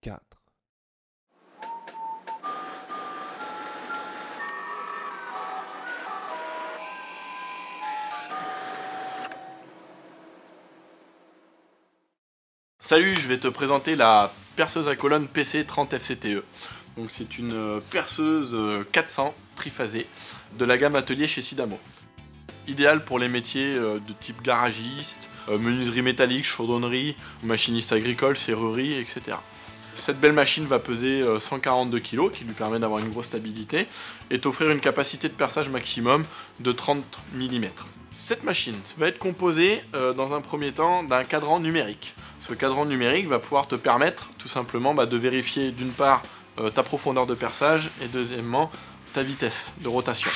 4. Salut, je vais te présenter la perceuse à colonne PC 30 FCTE. Donc c'est une perceuse 400 triphasée de la gamme Atelier chez Sidamo. Idéal pour les métiers de type garagiste, menuiserie métallique, chaudronnerie, machiniste agricole, serrurerie, etc. Cette belle machine va peser 142 kg, qui lui permet d'avoir une grosse stabilité, et t'offrir une capacité de perçage maximum de 30 mm. Cette machine va être composée dans un premier temps d'un cadran numérique. Ce cadran numérique va pouvoir te permettre tout simplement de vérifier d'une part ta profondeur de perçage et deuxièmement ta vitesse de rotation.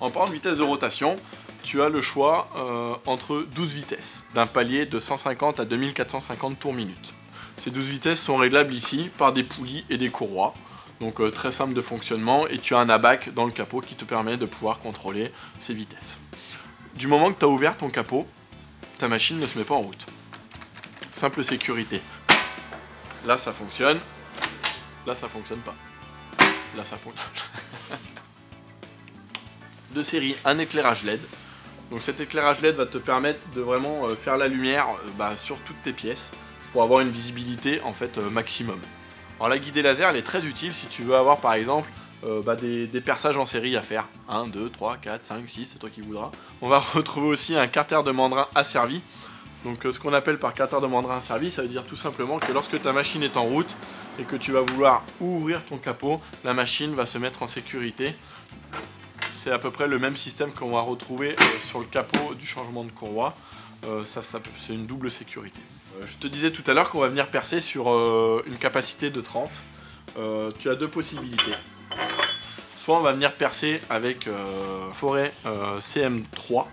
En parlant de vitesse de rotation, tu as le choix entre 12 vitesses, d'un palier de 150 à 2450 tours minute. Ces 12 vitesses sont réglables ici par des poulies et des courroies, donc très simple de fonctionnement, et tu as un abac dans le capot qui te permet de pouvoir contrôler ces vitesses. Du moment que tu as ouvert ton capot, ta machine ne se met pas en route. Simple sécurité. Là ça fonctionne, là ça fonctionne pas. Là ça fonctionne. De série, un éclairage LED. Donc cet éclairage LED va te permettre de vraiment faire la lumière sur toutes tes pièces pour avoir une visibilité en fait maximum. Alors la guidée laser elle est très utile si tu veux avoir par exemple des perçages en série à faire. 1, 2, 3, 4, 5, 6, c'est toi qui voudras. On va retrouver aussi un carter de mandrin asservi. Donc ce qu'on appelle par carter de mandrin asservi, ça veut dire tout simplement que lorsque ta machine est en route et que tu vas vouloir ouvrir ton capot, la machine va se mettre en sécurité. C'est à peu près le même système qu'on va retrouver sur le capot du changement de courroie. C'est une double sécurité. Je te disais tout à l'heure qu'on va venir percer sur une capacité de 30. Tu as deux possibilités. Soit on va venir percer avec forêt CM3,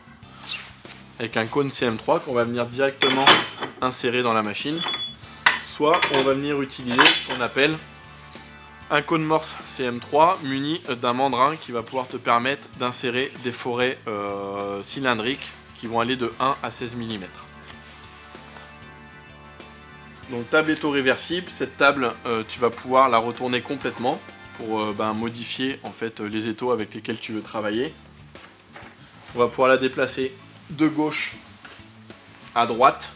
avec un cône CM3 qu'on va venir directement insérer dans la machine. Soit on va venir utiliser ce qu'on appelle un cône morse CM3 muni d'un mandrin qui va pouvoir te permettre d'insérer des forêts cylindriques qui vont aller de 1 à 16 mm. Donc table étau-réversible, cette table tu vas pouvoir la retourner complètement pour modifier en fait les étaux avec lesquels tu veux travailler. On va pouvoir la déplacer de gauche à droite,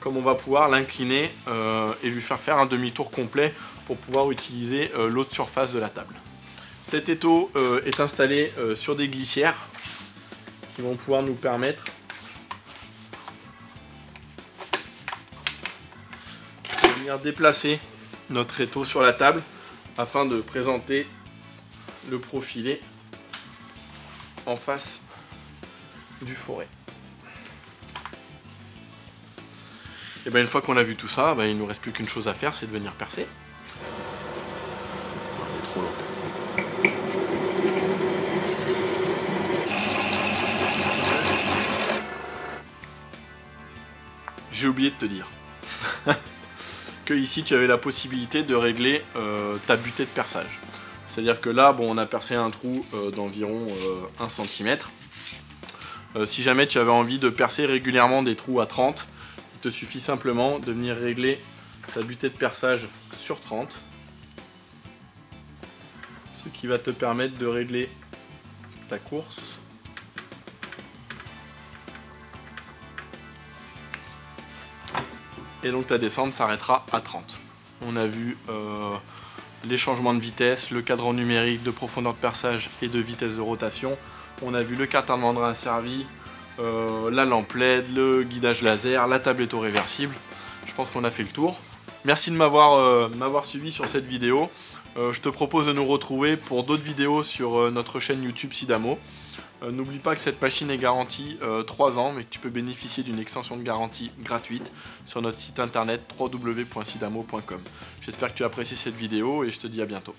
comme on va pouvoir l'incliner et lui faire un demi-tour complet pour pouvoir utiliser l'autre surface de la table. Cet étau est installé sur des glissières qui vont pouvoir nous permettre de venir déplacer notre étau sur la table afin de présenter le profilé en face du forêt. Et une fois qu'on a vu tout ça, il ne nous reste plus qu'une chose à faire, c'est de venir percer. Trop long. J'ai oublié de te dire que ici tu avais la possibilité de régler ta butée de perçage. C'est-à-dire que là, on a percé un trou d'environ 1 cm. Si jamais tu avais envie de percer régulièrement des trous à 30, il te suffit simplement de venir régler ta butée de perçage sur 30. Ce qui va te permettre de régler ta course. Et donc ta descente s'arrêtera à 30. On a vu les changements de vitesse, le cadran numérique de profondeur de perçage et de vitesse de rotation. On a vu le carter de mandrin asservi, la lampe LED, le guidage laser, la table étau-réversible. Je pense qu'on a fait le tour. Merci de m'avoir suivi sur cette vidéo. Je te propose de nous retrouver pour d'autres vidéos sur notre chaîne YouTube Sidamo. N'oublie pas que cette machine est garantie 3 ans, mais que tu peux bénéficier d'une extension de garantie gratuite sur notre site internet www.sidamo.com. J'espère que tu as apprécié cette vidéo et je te dis à bientôt.